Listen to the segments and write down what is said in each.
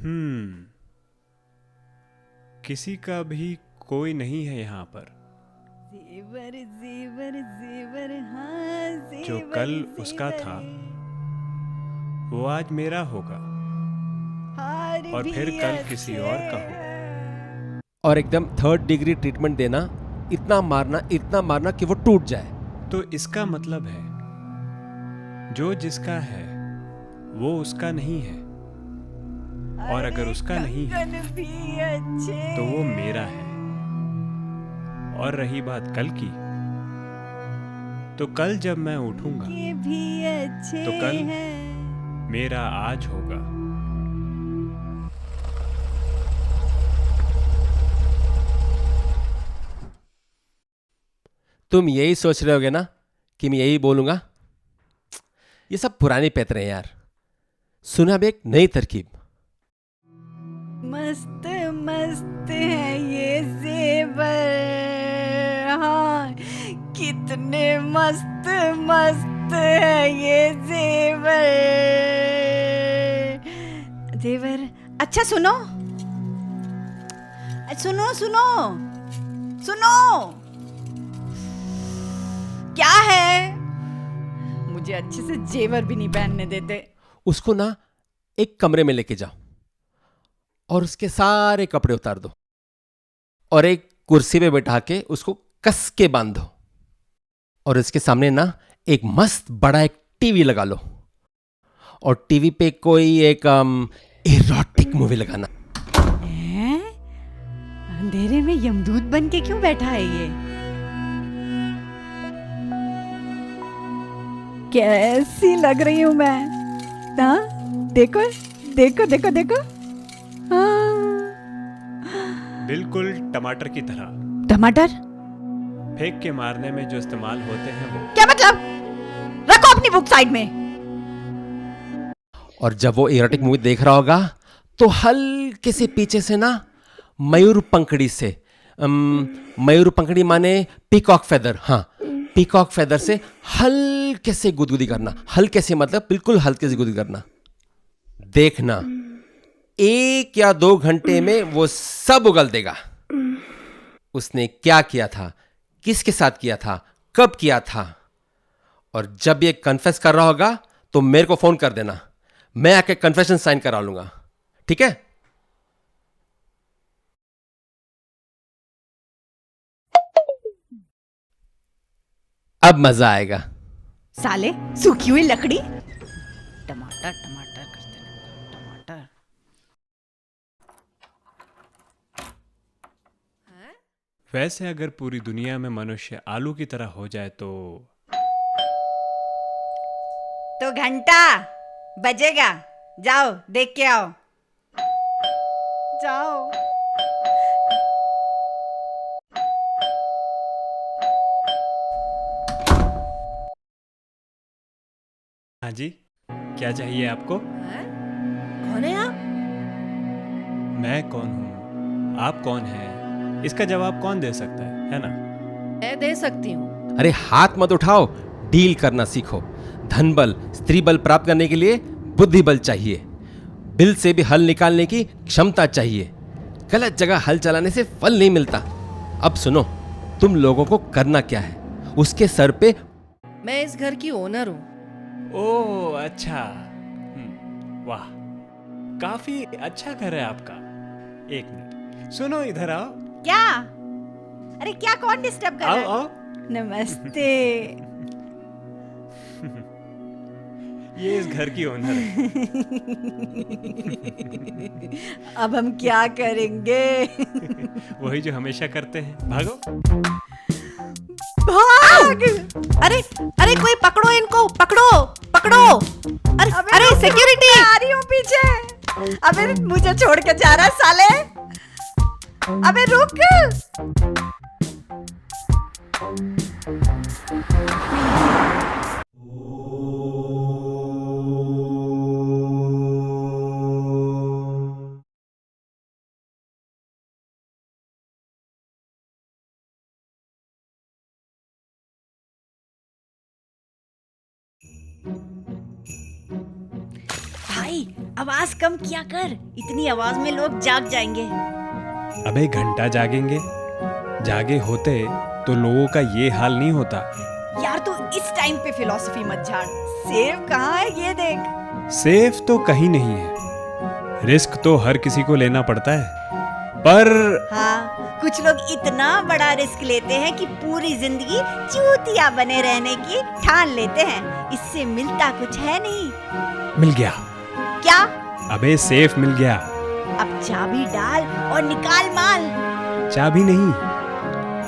हम्म किसी का भी कोई नहीं है यहाँ पर। जेवर जेवर जेवर हाँ जो जेवर कल उसका जेवर था वो आज मेरा होगा हार और भी फिर कल किसी अच्छे और का होगा। हैं। और एकदम 3rd डिग्री ट्रीटमेंट देना, इतना मारना कि वो टूट जाए। तो इसका मतलब है जो जिसका है वो उसका नहीं है, और अगर अरे उसका नहीं है कंगन भी अच्छे तो वो मेरा है। और रही बात कल की, तो कल जब मैं उठूंगा के भी अच्छे तो कल हैं। मेरा आज होगा। तुम यही सोच रहे होगे ना कि मैं यही बोलूंगा? ये सब पुरानी पैतरे हैं यार। सुना अब एक नई तरकीब। मस्त मस्त है ये जेवर हाँ कितने मस्त मस्त है ये जेवर जेवर। अच्छा सुनो सुनो सुनो सुनो क्या है मुझे अच्छे से जेवर भी नहीं पहनने देते। उसको ना एक कमरे में लेके जाओ और उसके सारे कपड़े उतार दो और एक कुर्सी पे बैठा के उसको कस के बांध दो और इसके सामने ना एक मस्त बड़ा एक टीवी लगा लो और टीवी पे कोई एक इरोटिक मूवी लगाना। हैं? अंधेरे में यमदूत बन के क्यों बैठा है ये? कैसी लग रही हूँ मैं? हाँ देखो देखो देखो देखो हाँ। बिल्कुल टमाटर की तरह। टमाटर? फेंक के मारने में जो इस्तेमाल होते हैं वो। क्या मतलब? रखो अपनी बुक साइड में। और जब वो इरोटिक मूवी देख रहा होगा तो हल्के से पीछे से ना मयूर पंखड़ी से मयूर पंखड़ी माने पीकॉक फेदर, हाँ पीकॉक फेदर से हल्के से गुदगुदी करना। हल्के से मतलब बिल्कुल हल्के से गुदगुदी करना। देखना 1 या 2 घंटे में वो सब उगल देगा। उसने क्या किया था, किसके साथ किया था, कब किया था। और जब ये कन्फेस कर रहा होगा तो मेरे को फोन कर देना, मैं आके कन्फेशन साइन करा लूंगा, ठीक है? अब मजा आएगा। साले सूखी हुई लकड़ी। टमाटर टमाटर करते रहते हो, टमाटर। वैसे अगर पूरी दुनिया में मनुष्य आलू की तरह हो जाए तो घंटा बजेगा, जाओ देख के आओ। जाओ। हाँ जी, क्या चाहिए आपको? कौन है आप? मैं कौन हूँ, आप कौन हैं, इसका जवाब कौन दे सकता है ना? मैं दे सकती हूँ। अरे हाथ मत उठाओ, डील करना सीखो। धन बल स्त्री बल प्राप्त करने के लिए बुद्धि बल चाहिए। बिल से भी हल निकालने की क्षमता चाहिए। गलत जगह हल चलाने से फल नहीं मिलता। अब सुनो, तुम लोगों को करना क्या है, उसके सर पे मैं इस घर की ओनर हूँ। ओह अच्छा, वाह, काफी अच्छा घर है आपका। एक मिनट, सुनो इधर आओ। क्या? अरे क्या, कौन डिस्टर्ब कर आओ रहा है? आओ, नमस्ते। ये इस घर की ओनर है। अब हम क्या करेंगे? वही जो हमेशा करते हैं, भागो। भाग! अरे अरे कोई पकड़ो इनको, पकड़ो पकड़ो। अरे अरे रुक, सिक्योरिटी। मैं आ रही हूँ पीछे। अबे मुझे छोड़ के जा रहा है साले। अबे रुक। भाई भाई आवाज कम किया कर, इतनी आवाज में लोग जाग जाएंगे। अबे घंटा जागेंगे, जागे होते तो लोगों का ये हाल नहीं होता। यार तू इस टाइम पे फिलॉसफी मत झाड़। सेव कहाँ है ये देख। सेफ तो कहीं नहीं है, रिस्क तो हर किसी को लेना पड़ता है, पर हाँ, कुछ लोग इतना बड़ा रिस्क लेते हैं कि पूरी जिंदगी चूतिया बने रहने की ठान लेते हैं। इससे मिलता कुछ है नहीं। मिल गया। क्या? अबे सेफ मिल गया। अब चाबी डाल और निकाल माल। चाबी नहीं,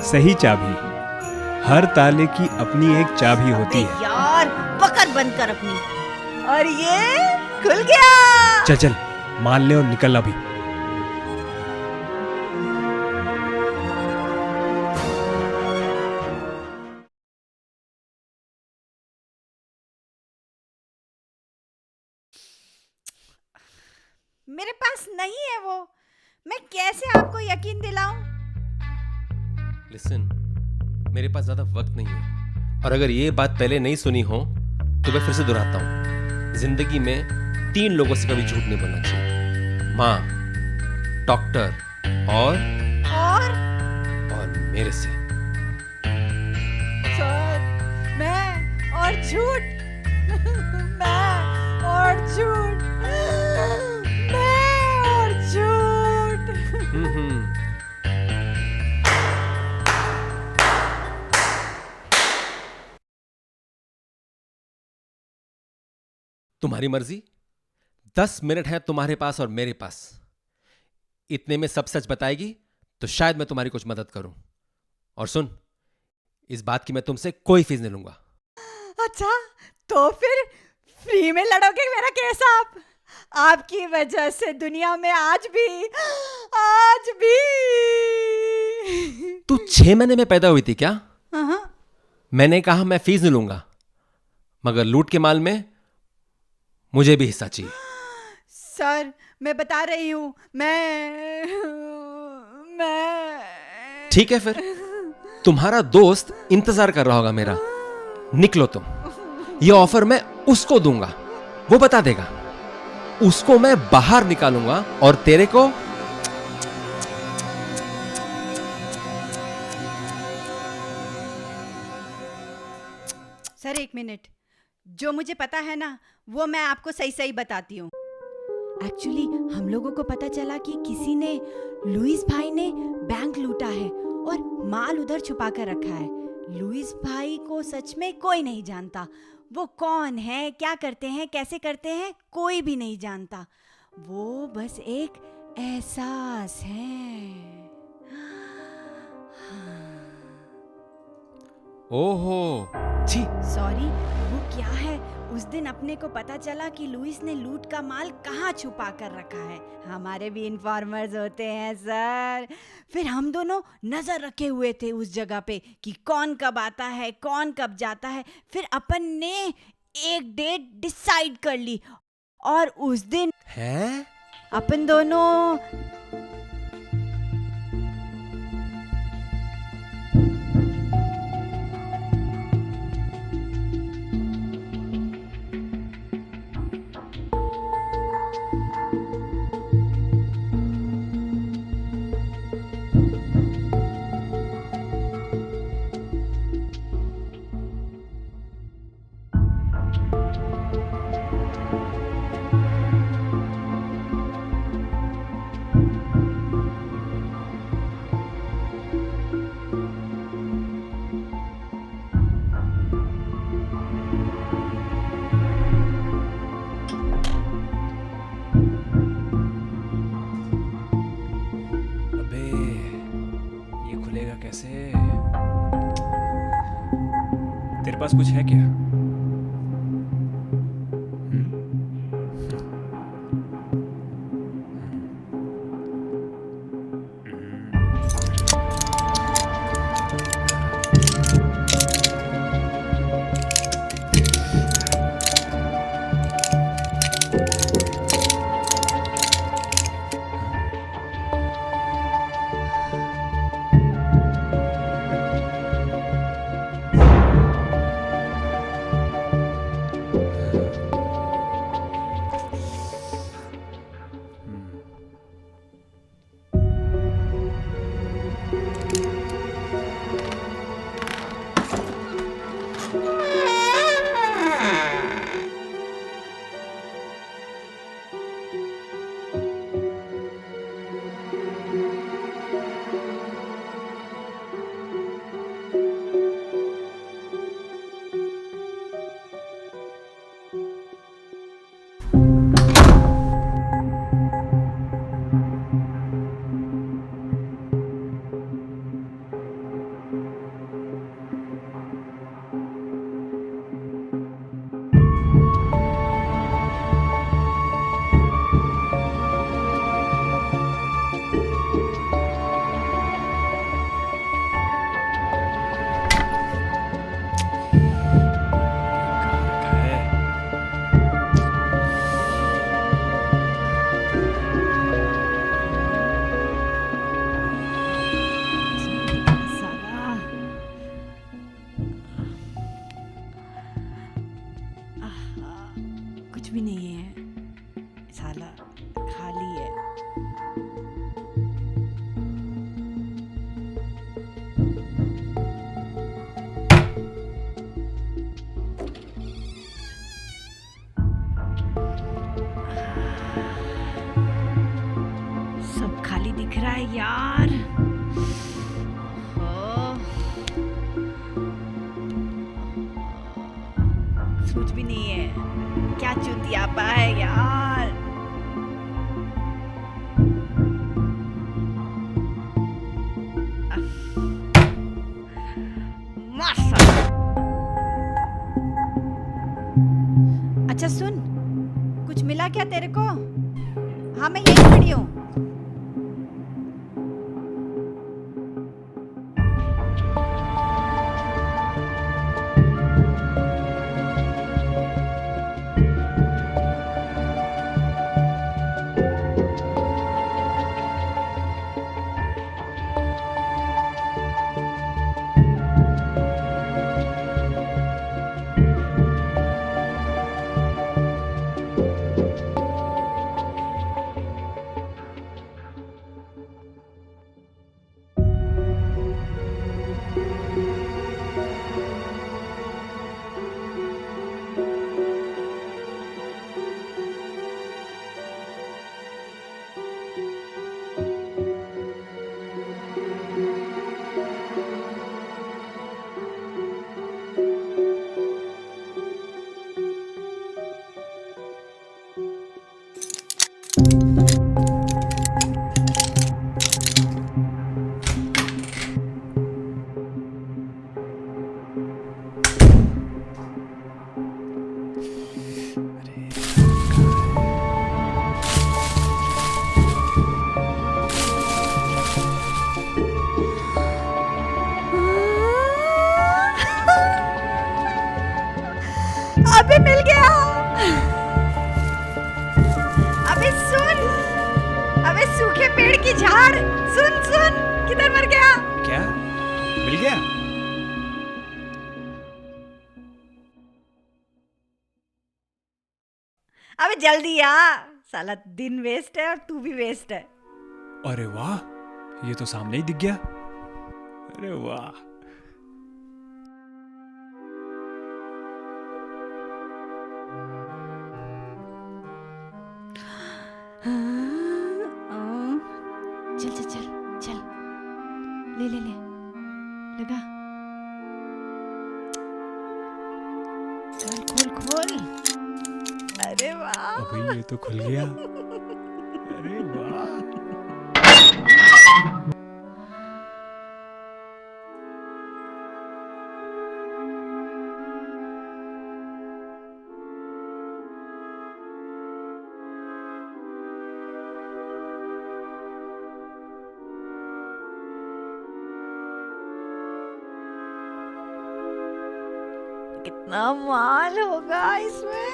सही चाबी। हर ताले की अपनी एक चाबी होती अबे है। यार पकड़ बंद कर अपनी। और ये खुल गया। चल चल मान ले और निकल अभी। मेरे पास नहीं है वो, मैं कैसे आपको यकीन दिलाऊं? लिसन, मेरे पास ज्यादा वक्त नहीं है, और अगर ये बात पहले नहीं सुनी हो तो मैं फिर से दोहराता हूं, जिंदगी में 3 लोगों से कभी झूठ नहीं बोलना चाहिए। माँ, डॉक्टर और मेरे से। सर, मैं और झूठ मैं और झूठ मैं और झूठ। हम्म। तुम्हारी मर्जी। 10 मिनट है तुम्हारे पास और मेरे पास। इतने में सब सच बताएगी तो शायद मैं तुम्हारी कुछ मदद करूं। और सुन, इस बात की मैं तुमसे कोई फीस नहीं लूंगा। अच्छा, तो फिर फ्री में लड़ोगे मेरा केस आप? आपकी वजह से दुनिया में आज भी तू 6 महीने में पैदा हुई थी क्या? हाँ। मैंने कहा मैं फीस नहीं लूंगा, मगर लूट के माल में मुझे भी हिस्सा चाहिए। सर, मैं बता रही हूँ, मैं ठीक है, फिर तुम्हारा दोस्त इंतजार कर रहा होगा मेरा। निकलो तुम। ये ऑफर मैं उसको दूंगा, वो बता देगा। उसको मैं बाहर निकालूंगा और तेरे को सर 1 मिनट, जो मुझे पता है ना वो मैं आपको सही सही बताती हूँ। एक्चुअली हम लोगों को पता चला कि किसी ने, लुइस भाई ने बैंक लूटा है और माल उधर छुपा कर रखा है। लुइस भाई को सच में कोई नहीं जानता। वो कौन है, क्या करते हैं, कैसे करते हैं, कोई भी नहीं जानता। वो बस एक एहसास है। ओहो छी। सॉरी, वो क्या है, उस दिन अपने को पता चला कि लुइस ने लूट का माल कहाँ छुपा कर रखा है। हमारे भी इन्फॉर्मर्स होते हैं सर। फिर हम दोनों नजर रखे हुए थे उस जगह पे कि कौन कब आता है, कौन कब जाता है। फिर अपन ने एक डेट डिसाइड कर ली और उस दिन है अपन दोनों कैसे? तेरे पास कुछ है क्या? साला खाली है। सब खाली दिख रहा है यार। ओह, सूझ भी नहीं है क्या चूतियापा है यार। माशाल्लाह। अच्छा सुन, कुछ मिला क्या तेरे को? हाँ मैं यहीं खड़ी हूँ। अबे मिल गया। अबे सुन, अबे सूखे पेड़ की झाड़, सुन सुन किधर मर गया। क्या मिल गया? अबे जल्दी आ, साला दिन वेस्ट है और तू भी वेस्ट है। अरे वाह, ये तो सामने ही दिख गया। अरे वाह। चल चल चल चल, ले ले ले, लगा, खोल खोल खोल। अरे वाह, अबे ये तो खुल गया। अरे वाह। कितना माल होगा इसमें।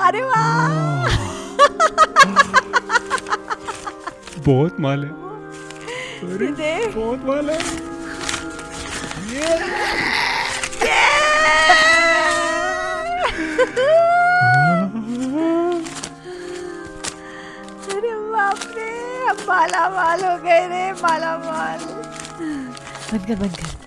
अरे वाह, बहुत माल है। अरे देख। बहुत माल है। अरे बाप रे, अब माला माल हो गए रे, माला माल। बंद कर बंद कर।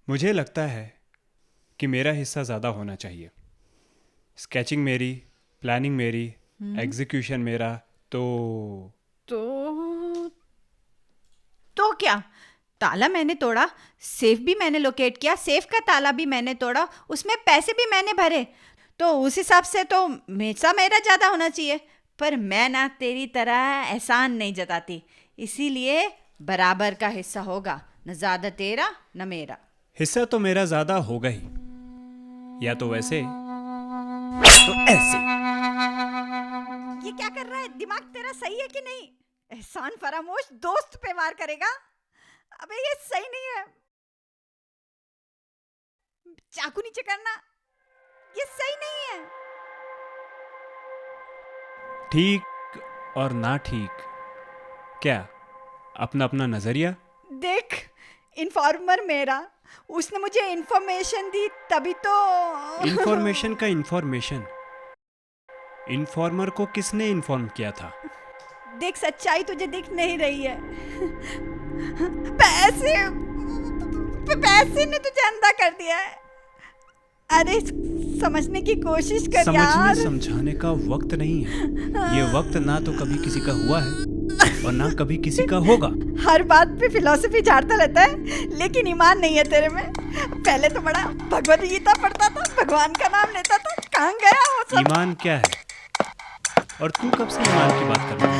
मुझे लगता है कि मेरा हिस्सा ज़्यादा होना चाहिए। स्केचिंग मेरी, प्लानिंग मेरी, एग्जीक्यूशन मेरा। तो क्या? ताला मैंने तोड़ा, सेफ भी मैंने लोकेट किया, सेफ का ताला भी मैंने तोड़ा, उसमें पैसे भी मैंने भरे, तो उस हिसाब से तो हिस्सा मेरा ज़्यादा होना चाहिए। पर मैं ना तेरी तरह एहसान नहीं जताती, इसीलिए बराबर का हिस्सा होगा, न ज़्यादा तेरा न मेरा। हिस्सा तो मेरा ज़्यादा होगा ही, या तो वैसे तो ऐसे। ये क्या कर रहा है? दिमाग तेरा सही है कि नहीं? एहसान फरामोश दोस्त पे वार करेगा? अबे ये सही नहीं है। चाकू नीचे करना, ये सही नहीं है। ठीक और ना ठीक, क्या अपना अपना नजरिया? देख, इन्फॉर्मर मेरा, उसने मुझे इन्फॉर्मेशन दी तभी तो। इंफॉर्मेशन का इंफॉर्मेशन, इन्फॉर्मर को किसने इन्फॉर्म किया था? देख, सच्चाई तुझे दिख नहीं रही है। पैसे ने तुझे अंधा कर दिया है। अरे समझने की कोशिश कर समझने यार। समझाने का वक्त नहीं है। ये वक्त ना तो कभी किसी का हुआ है और ना कभी किसी का होगा। हर बात पे फिलॉसफी झाड़ता रहता है, लेकिन ईमान नहीं है तेरे में। पहले तो बड़ा भगवद गीता पढ़ता था, भगवान का नाम लेता था, कहाँ गया वो सब? ईमान क्या है? और तू कब से ईमान की बात कर रहा है?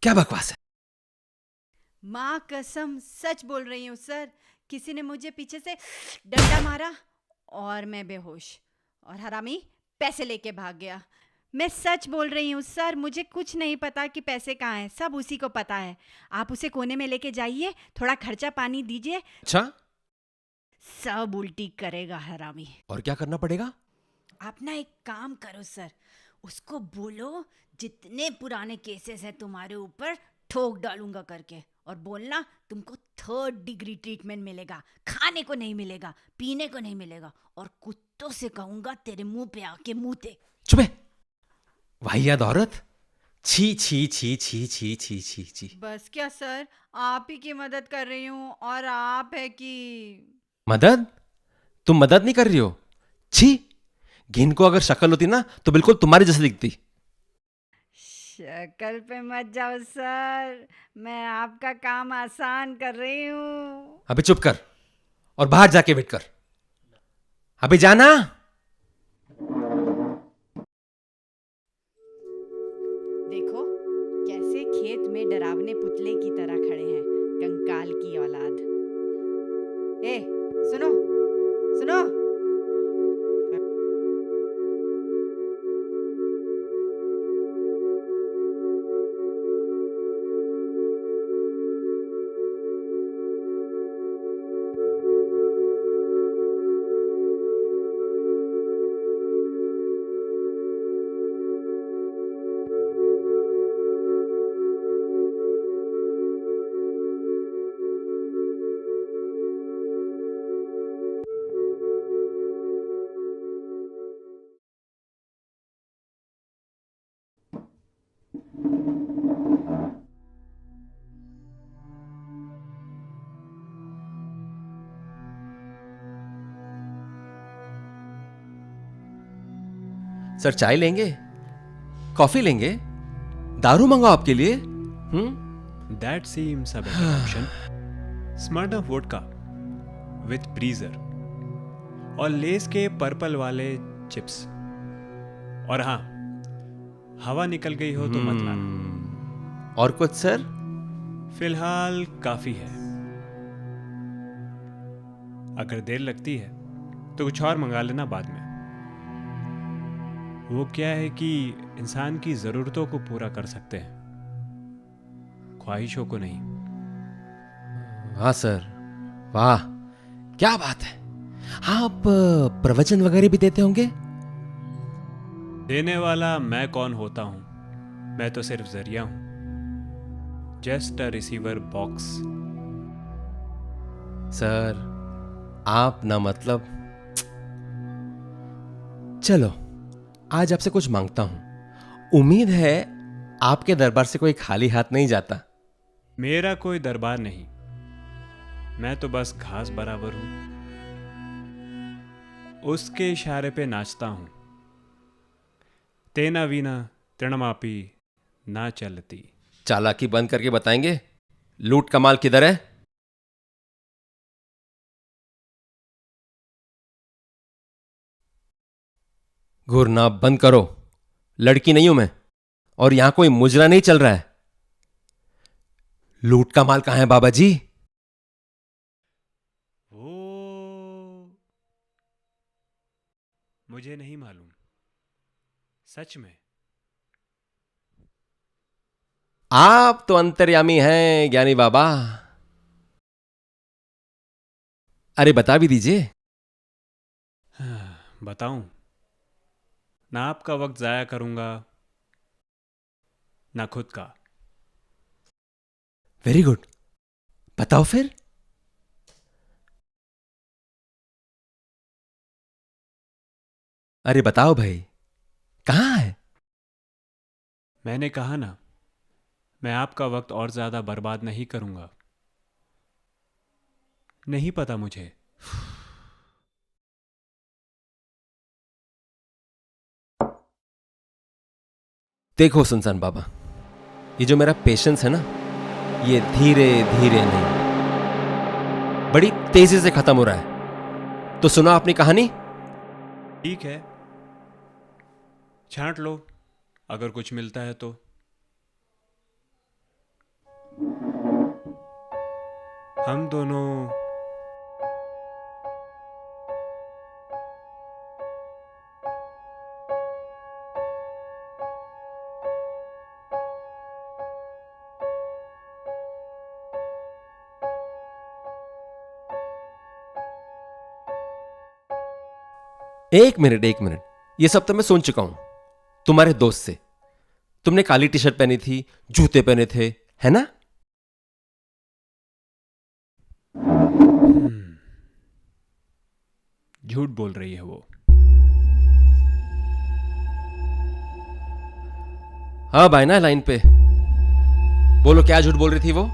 क्या बकवास है? माँ कसम सच बोल रही हूँ सर, किसी ने मुझे पीछे से डंडा मारा और मैं बेहोश, और हरामी पैसे लेके भाग गया। मैं सच बोल रही हूँ सर, मुझे कुछ नहीं पता कि पैसे कहाँ हैं, सब उसी को पता है। आप उसे कोने में लेके जाइए, थोड़ा खर्चा पानी दीजिए, अच्छा, सब उल्टी करेगा हरामी। और क्या करना पड़ेगा? आप ना एक काम करो सर, उसको बोलो जितने पुराने केसेस हैं तुम्हारे ऊपर ठोक डालूंगा करके, और बोलना तुमको 3rd डिग्री ट्रीटमेंट मिलेगा, खाने को नहीं मिलेगा, पीने को नहीं मिलेगा, और कुत्तों से कहूंगा तेरे मुंह पे आके मूते। चुप है, वाहियात औरत। छी छी छी छी छी छी छी छी। बस क्या सर, आप ही की मदद कर रही हूँ, और आप है कि मदद? तुम मदद नहीं कर रही हो? छी, घिन को अगर शक्ल होती ना तो बिल्कुल तुम्हारी जैसी दिखती। शक्ल पे मत जाओ सर, मैं आपका काम आसान कर रही हूँ। अबे चुप कर और बाहर जाके वेट कर। अबे जाना। देखो कैसे खेत में डरावने पुतले की तरह खड़े हैं, कंकाल की औलाद। ए सुनो सुनो, सर चाय लेंगे? कॉफी लेंगे? दारू मंगाओ आपके लिए? That seems a better option. Smirnoff vodka with ब्रीजर और लेस के पर्पल वाले चिप्स। और हाँ, हवा निकल गई हो तो मत लाना। और कुछ सर? फिलहाल काफी है। अगर देर लगती है तो कुछ और मंगा लेना बाद में। वो क्या है कि इंसान की जरूरतों को पूरा कर सकते हैं, ख्वाहिशों को नहीं। वाह सर, वाह, क्या बात है। हाँ, आप प्रवचन वगैरह भी देते होंगे? देने वाला मैं कौन होता हूं? मैं तो सिर्फ जरिया हूं, just a receiver box. Sir, आप ना मतलब, चलो आज आपसे कुछ मांगता हूं। उम्मीद है आपके दरबार से कोई खाली हाथ नहीं जाता। मेरा कोई दरबार नहीं, मैं तो बस घास बराबर हूं, उसके इशारे पे नाचता हूं। तेना वीना तृणमापी ना चलती। चालाकी बंद करके बताएंगे, लूट का माल किधर है? घूरना बंद करो। लड़की नहीं हूं मैं, और यहां कोई मुजरा नहीं चल रहा है। लूट का माल कहां है बाबा जी? वो मुझे नहीं मालूम, सच में। आप तो अंतर्यामी हैं ज्ञानी बाबा। अरे बता भी दीजिए। बताऊं? ना आपका वक्त जाया करूंगा, ना खुद का। वेरी गुड, बताओ फिर। अरे बताओ भाई, कहां है? मैंने कहा ना, मैं आपका वक्त और ज्यादा बर्बाद नहीं करूंगा। नहीं पता मुझे। देखो सुनसान बाबा, ये जो मेरा पेशेंस है ना, ये धीरे धीरे नहीं, बड़ी तेजी से खत्म हो रहा है। तो सुना अपनी कहानी। ठीक है, छांट लो अगर कुछ मिलता है तो। हम दोनों एक मिनट एक मिनट, ये सब तो मैं सुन चुका हूं तुम्हारे दोस्त से। तुमने काली टी शर्ट पहनी थी, जूते पहने थे, है ना? झूठ बोल रही है वो। हाँ भाई ना लाइन पे, बोलो क्या झूठ बोल रही थी वो?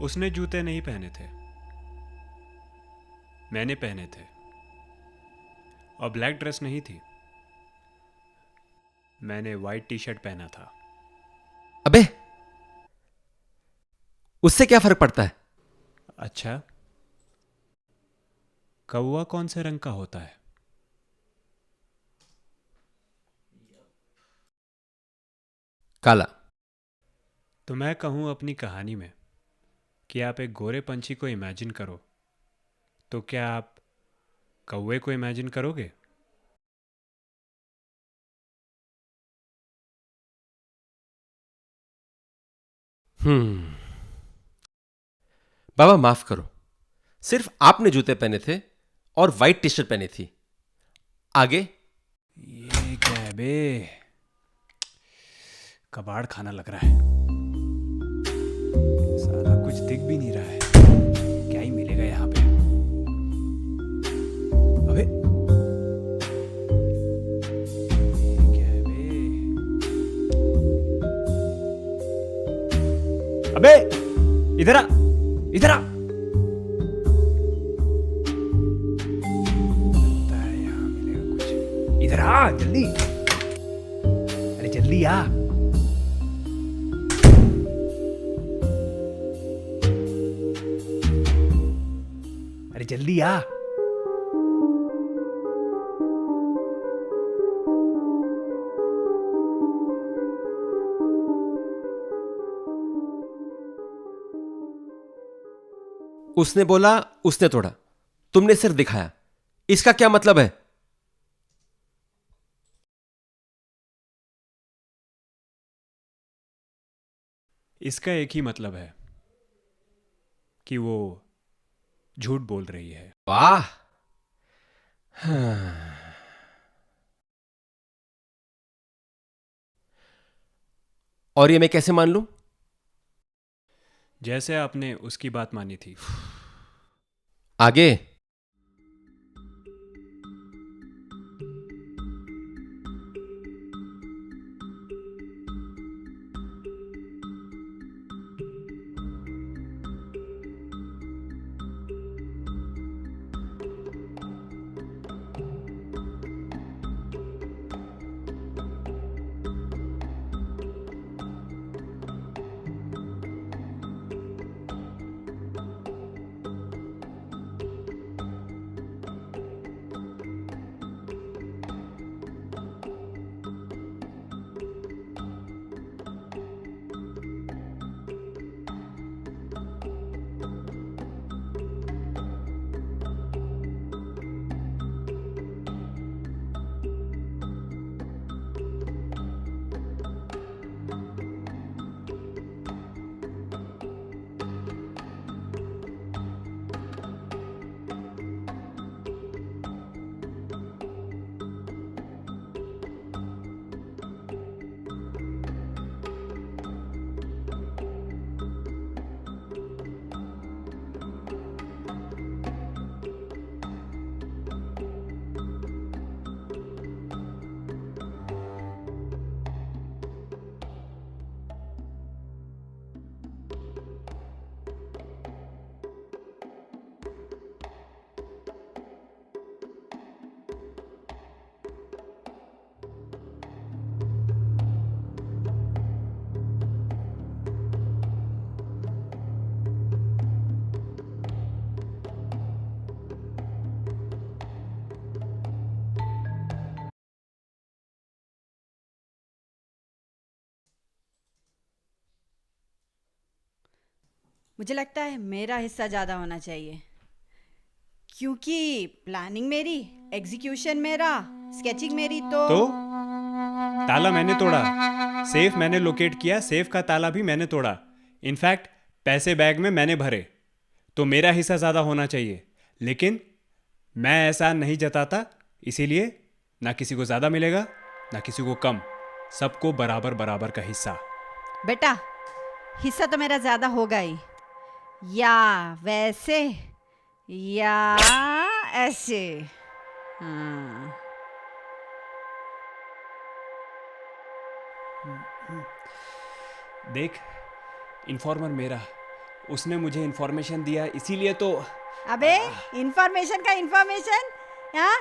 उसने जूते नहीं पहने थे, मैंने पहने थे। और ब्लैक ड्रेस नहीं थी, मैंने वाइट टी शर्ट पहना था। अबे उससे क्या फर्क पड़ता है? अच्छा, कौवा कौन से रंग का होता है? काला। तो मैं कहूं अपनी कहानी में कि आप एक गोरे पंछी को इमेजिन करो, तो क्या आप कौवे को इमेजिन करोगे? बाबा माफ करो, सिर्फ आपने जूते पहने थे और वाइट टी शर्ट पहनी थी। आगे। ये क्या है बे? कबाड़ खाना लग रहा है, सारा कुछ दिख भी नहीं रहा है। क्या ही मिलेगा यहाँ पे? अबे ये क्या है बे? अबे इधर आ, इधर आ। लगता है यहाँ मिलेगा कुछ। इधर आ जल्दी, अरे जल्दी आ। अरे जल्दी आ। उसने बोला, उसने तोड़ा, तुमने सिर्फ दिखाया, इसका क्या मतलब है? इसका एक ही मतलब है, कि वो झूठ बोल रही है। वाह। हाँ। और ये मैं कैसे मान लूं? जैसे आपने उसकी बात मानी थी। आगे? मुझे लगता है मेरा हिस्सा ज़्यादा होना चाहिए, क्योंकि प्लानिंग मेरी, एग्जीक्यूशन मेरा, स्केचिंग मेरी। तो ताला मैंने तोड़ा, सेफ मैंने लोकेट किया, सेफ का ताला भी मैंने तोड़ा, इनफैक्ट पैसे बैग में मैंने भरे, तो मेरा हिस्सा ज़्यादा होना चाहिए। लेकिन मैं ऐसा नहीं जताता, इसीलिए ना किसी को ज़्यादा मिलेगा ना किसी को कम, सबको बराबर बराबर का हिस्सा। बेटा, हिस्सा तो मेरा ज़्यादा होगा ही, या वैसे या ऐसे। हाँ। देख, इन्फॉर्मर मेरा, उसने मुझे इन्फॉर्मेशन दिया, इसीलिए तो। अबे इन्फॉर्मेशन का इन्फॉर्मेशन, हाँ?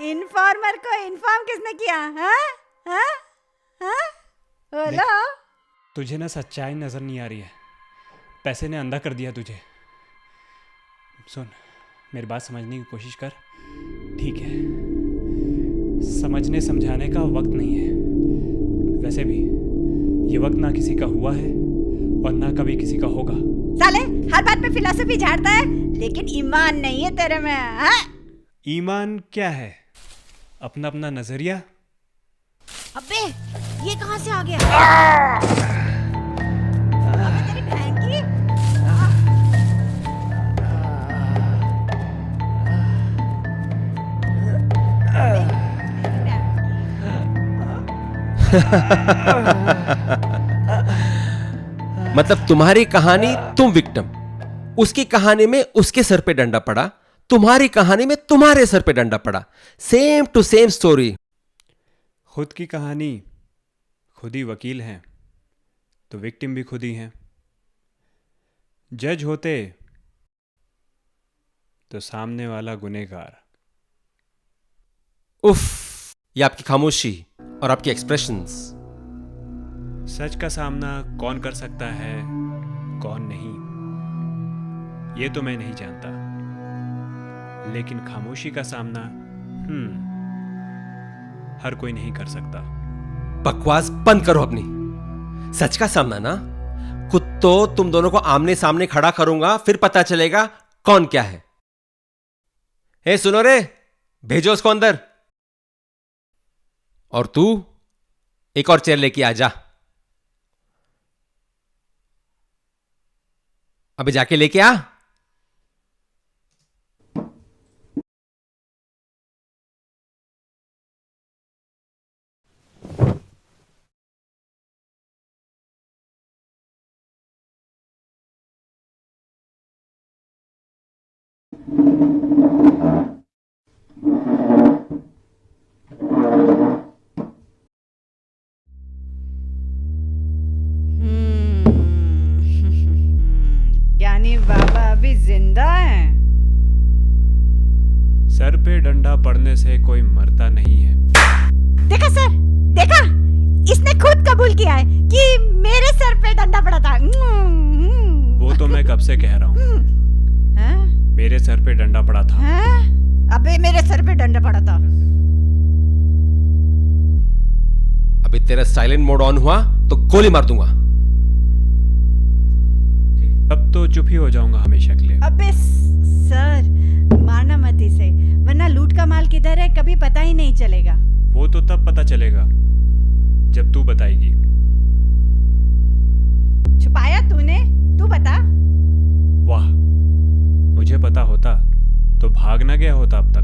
इन्फॉर्मर को इन्फॉर्म किसने किया? हाँ हाँ हाँ, बोलो। तुझे ना सच्चाई नजर नहीं आ रही है, पैसे ने अंधा कर दिया तुझे। सुन, मेरी बात समझने की कोशिश कर, ठीक है? समझने समझाने का वक्त नहीं है। वैसे भी ये वक्त ना किसी का हुआ है और ना कभी किसी का होगा। साले हर बात पे फिलॉसफी झाड़ता है, लेकिन ईमान नहीं है तेरे में। हाँ? ईमान क्या है? अपना अपना नजरिया। अबे ये कहाँ से आ गया? अबे तेरी बहन की। मतलब तुम्हारी कहानी तुम विक्टिम, उसकी कहानी में उसके सर पे डंडा पड़ा, तुम्हारी कहानी में तुम्हारे सर पे डंडा पड़ा। Same to same story. खुद की कहानी खुद ही वकील हैं, तो विक्टिम भी खुद ही हैं। जज होते तो सामने वाला गुनहगार। उफ, ये आपकी खामोशी और आपके एक्सप्रेशंस। सच का सामना कौन कर सकता है, कौन नहीं, ये तो मैं नहीं जानता, लेकिन खामोशी का सामना हर कोई नहीं कर सकता। बकवास बंद करो अपनी। सच का सामना ना, खुद तो तुम दोनों को आमने सामने खड़ा करूंगा, फिर पता चलेगा कौन क्या है। ए सुनो रे, भेजो उसको अंदर। और तू एक और चेयर लेके आ जा। अबे जाके लेके आ। ज्ञानी बाबा अभी जिंदा हैं? सर पे डंडा पड़ने से कोई मरता नहीं है। देखा सर, देखा, इसने खुद कबूल किया है कि मेरे सर पे डंडा पड़ा था। वो तो मैं कब से कह रहा हूँ, हैं? मेरे सर पे डंडा पड़ा था। हैं? अबे मेरे सर पे डंडा पड़ा था। अभी तेरा साइलेंट मोड ऑन हुआ तो गोली मार दूंगा। अब तो चुप ही हो जाऊंगा हमेशा के लिए। अबे सर, मारना मत इसे, वरना लूट का माल किधर है कभी पता ही नहीं चलेगा। वो तो तब पता चलेगा जब तू बताएगी। छुपाया तूने? तू बता। वाह, मुझे पता होता तो भाग ना गया होता अब तक।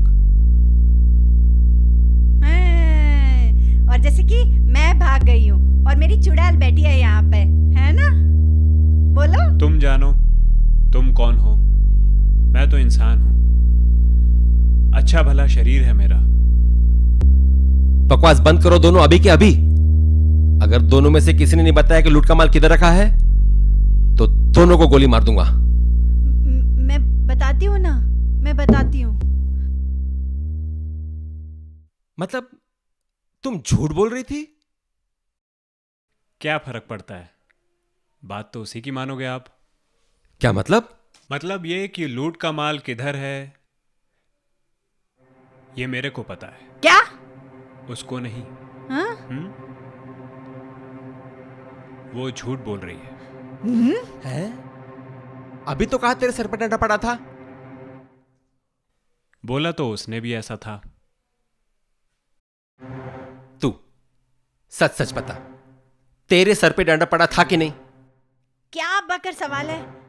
हैं, और जैसे कि मैं भाग गई हूँ और मेरी चुड़ैल बैठी है यहाँ पे, है ना? बोलो। तुम जानो तुम कौन हो, मैं तो इंसान हूं, अच्छा भला शरीर है मेरा। बकवास बंद करो दोनों अभी के अभी। अगर दोनों में से किसी ने नहीं बताया कि लूट का माल किधर रखा है तो दोनों को गोली मार दूंगा। मैं बताती हूँ ना, मैं बताती हूँ। मतलब तुम झूठ बोल रही थी? क्या फर्क पड़ता है, बात तो उसी की मानोगे आप। क्या मतलब? मतलब ये कि लूट का माल किधर है ये मेरे को पता है, क्या? उसको नहीं। हाँ? वो झूठ बोल रही है। है? अभी तो कहा तेरे सर पर डंडा पड़ा था। बोला तो उसने भी ऐसा था। तू सच सच बता, तेरे सर पे डंडा पड़ा था कि नहीं? क्या बकर सवाल है?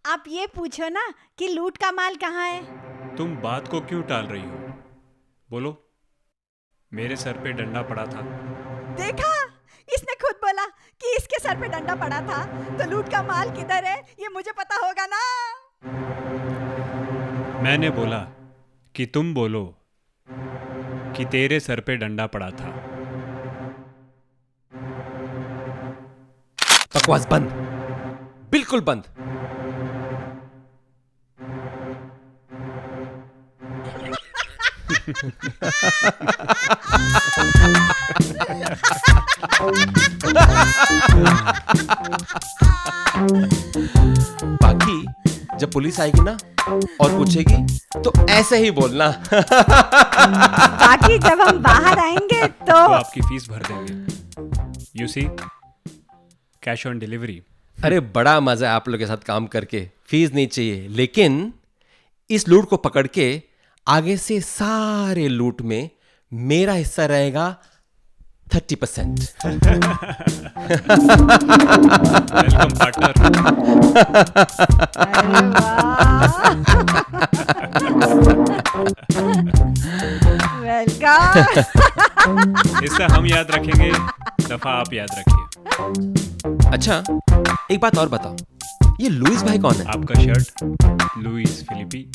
आप ये पूछो ना कि लूट का माल कहाँ है। तुम बात को क्यों टाल रही हो, बोलो। मेरे सर पे डंडा पड़ा था। देखा, इसने खुद बोला कि इसके सर पे डंडा पड़ा था, तो लूट का माल किधर है ये मुझे पता होगा ना। मैंने बोला कि तुम बोलो कि तेरे सर पे डंडा पड़ा था। बकवास बंद, बिल्कुल बंद। बाकी जब पुलिस आएगी ना और पूछेगी तो ऐसे ही बोलना। बाकी जब हम बाहर आएंगे तो आपकी फीस भर देंगे। You see, cash on delivery. अरे बड़ा मजा है आप लोग के साथ काम करके, फीस नहीं चाहिए। लेकिन इस लूट को पकड़ के आगे से सारे लूट में मेरा हिस्सा रहेगा 30%। Welcome partner. वेलकम। इससे हम याद रखेंगे, दफा आप याद रखिए। अच्छा एक बात और बताओ, ये लुइस भाई कौन है? आपका शर्ट लुइस फिलिपी।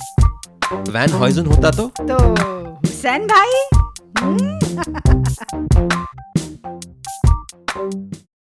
वैन हॉइजन होता तो हुसैन भाई।